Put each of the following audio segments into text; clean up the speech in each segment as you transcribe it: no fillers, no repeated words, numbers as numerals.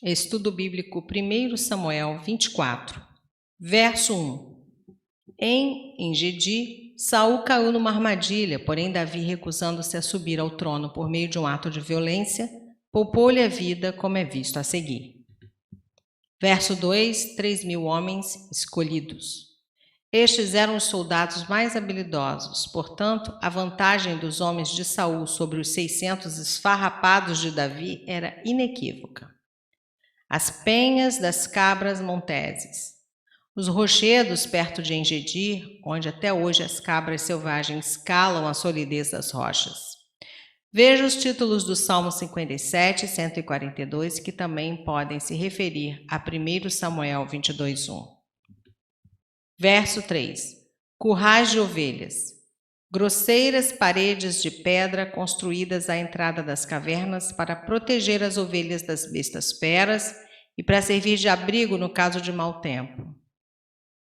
Estudo bíblico 1 Samuel 24, verso 1. Em Engedi, Saul caiu numa armadilha, porém Davi, recusando-se a subir ao trono por meio de um ato de violência, poupou-lhe a vida, como é visto a seguir. Verso 2, 3.000 homens escolhidos. Estes eram os soldados mais habilidosos, portanto, a vantagem dos homens de Saul sobre os 600 esfarrapados de Davi era inequívoca. As penhas das cabras monteses. Os rochedos perto de Engedi, onde até hoje as cabras selvagens calam a solidez das rochas. Veja os títulos do Salmo 57 e 142, que também podem se referir a 1 Samuel 22:1. Verso 3. Currais de ovelhas. Grosseiras paredes de pedra construídas à entrada das cavernas para proteger as ovelhas das bestas feras e para servir de abrigo no caso de mau tempo.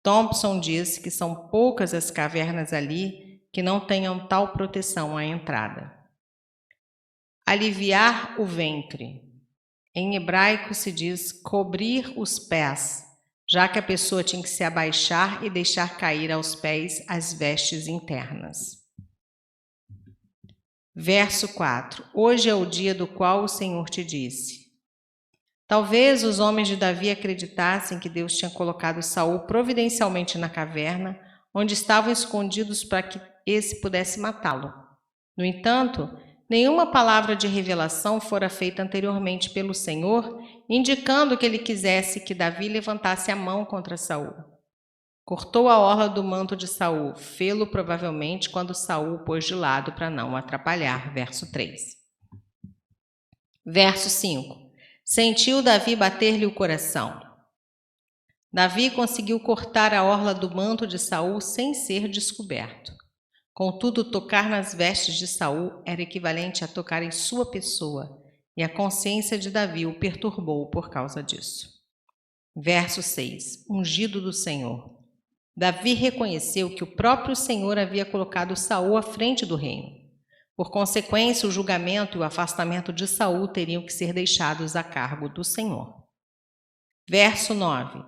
Thompson diz que são poucas as cavernas ali que não tenham tal proteção à entrada. Aliviar o ventre. Em hebraico se diz cobrir os pés, já que a pessoa tinha que se abaixar e deixar cair aos pés as vestes internas. Verso 4. Hoje é o dia do qual o Senhor te disse. Talvez os homens de Davi acreditassem que Deus tinha colocado Saul providencialmente na caverna, onde estavam escondidos para que esse pudesse matá-lo. No entanto, nenhuma palavra de revelação fora feita anteriormente pelo Senhor, indicando que ele quisesse que Davi levantasse a mão contra Saul. Cortou a orla do manto de Saul, fê-lo provavelmente quando Saul o pôs de lado para não o atrapalhar. Verso 3. Verso 5. Sentiu Davi bater-lhe o coração. Davi conseguiu cortar a orla do manto de Saul sem ser descoberto. Contudo, tocar nas vestes de Saul era equivalente a tocar em sua pessoa, e a consciência de Davi o perturbou por causa disso. Verso 6. Ungido do Senhor. Davi reconheceu que o próprio Senhor havia colocado Saul à frente do reino. Por consequência, o julgamento e o afastamento de Saul teriam que ser deixados a cargo do Senhor. Verso 9.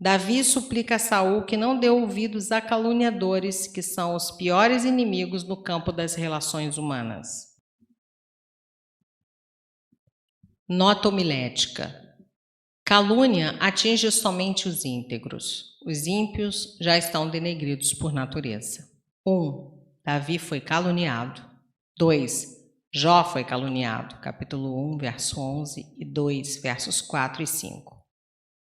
Davi suplica a Saul que não dê ouvidos a caluniadores, que são os piores inimigos no campo das relações humanas. Nota homilética. Calúnia atinge somente os íntegros. Os ímpios já estão denegridos por natureza. 1. Davi foi caluniado. 2. Jó foi caluniado. Capítulo 1, verso 11 e 2, versos 4 e 5.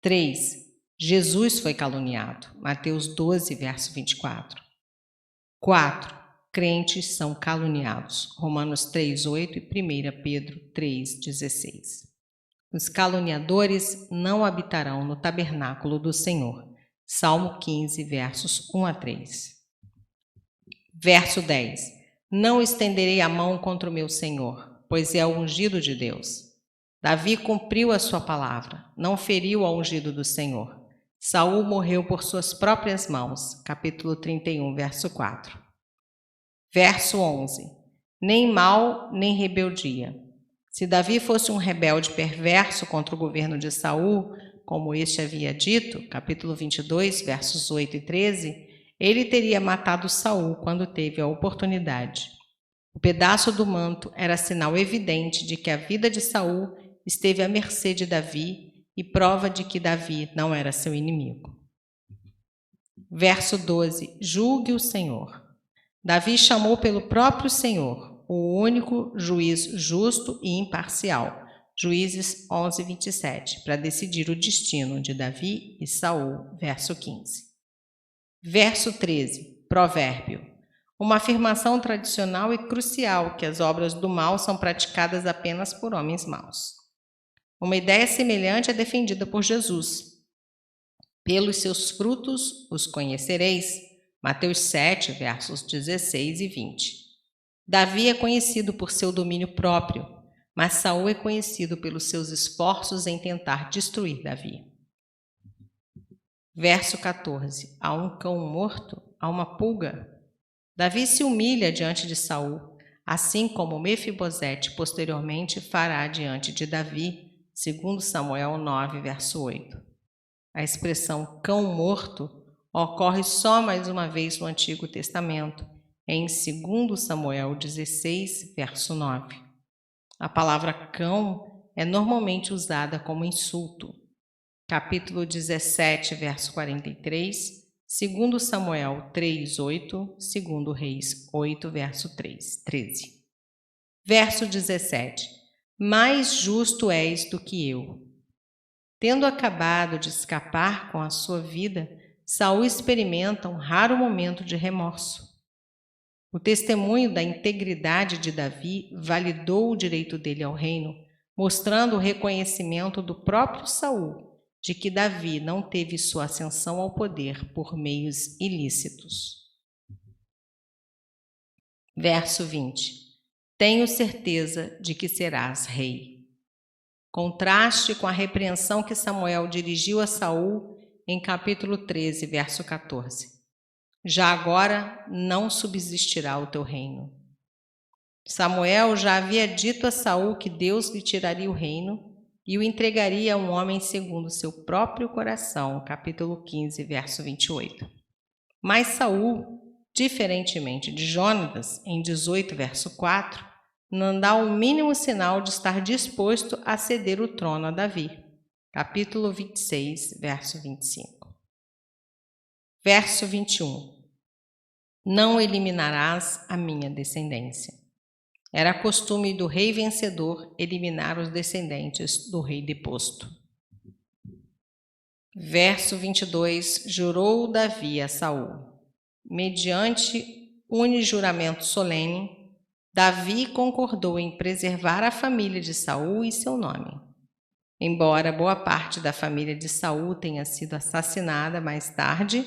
3. Jesus foi caluniado. Mateus 12, verso 24. 4. Crentes são caluniados. Romanos 3, 8 e 1 Pedro 3, 16. Os caluniadores não habitarão no tabernáculo do Senhor. Salmo 15, versos 1 a 3. Verso 10. Não estenderei a mão contra o meu Senhor, pois é o ungido de Deus. Davi cumpriu a sua palavra, não feriu ao ungido do Senhor. Saul morreu por suas próprias mãos. Capítulo 31, verso 4. Verso 11. Nem mal, nem rebeldia. Se Davi fosse um rebelde perverso contra o governo de Saul, como este havia dito, capítulo 22, versos 8 e 13, ele teria matado Saul quando teve a oportunidade. O pedaço do manto era sinal evidente de que a vida de Saul esteve à mercê de Davi e prova de que Davi não era seu inimigo. Verso 12. Julgue o Senhor. Davi chamou pelo próprio Senhor, o único juiz justo e imparcial, Juízes 11, 27, para decidir o destino de Davi e Saul. Verso 15. Verso 13. Provérbio. Uma afirmação tradicional e crucial que as obras do mal são praticadas apenas por homens maus. Uma ideia semelhante é defendida por Jesus. Pelos seus frutos os conhecereis. Mateus 7, versos 16 e 20. Davi é conhecido por seu domínio próprio, mas Saul é conhecido pelos seus esforços em tentar destruir Davi. Verso 14. Há um cão morto, há uma pulga. Davi se humilha diante de Saul, assim como Mefibosete posteriormente fará diante de Davi, segundo Samuel 9, verso 8. A expressão cão morto ocorre só mais uma vez no Antigo Testamento, em 2 Samuel 16, verso 9. A palavra cão é normalmente usada como insulto. Capítulo 17, verso 43, 2 Samuel 3, 8, 2 Reis 8, verso 13. Verso 17. Mais justo és do que eu. Tendo acabado de escapar com a sua vida, Saul experimenta um raro momento de remorso. O testemunho da integridade de Davi validou o direito dele ao reino, mostrando o reconhecimento do próprio Saul de que Davi não teve sua ascensão ao poder por meios ilícitos. Verso 20. Tenho certeza de que serás rei. Contraste com a repreensão que Samuel dirigiu a Saul em capítulo 13, verso 14. Já agora não subsistirá o teu reino. Samuel já havia dito a Saul que Deus lhe tiraria o reino e o entregaria a um homem segundo seu próprio coração, capítulo 15, verso 28. Mas Saul, diferentemente de Jonatas, em 18, verso 4, não dá o mínimo sinal de estar disposto a ceder o trono a Davi, capítulo 26, verso 25. Verso 21. Não eliminarás a minha descendência. Era costume do rei vencedor eliminar os descendentes do rei deposto. Verso 22. Jurou Davi a Saul. Mediante unijuramento solene, Davi concordou em preservar a família de Saul e seu nome. Embora boa parte da família de Saul tenha sido assassinada mais tarde,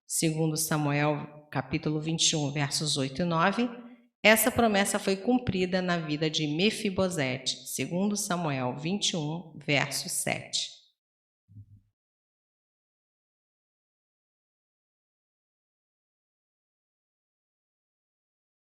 segundo Samuel capítulo 21, versos 8 e 9, essa promessa foi cumprida na vida de Mefibosete, segundo Samuel 21, verso 7.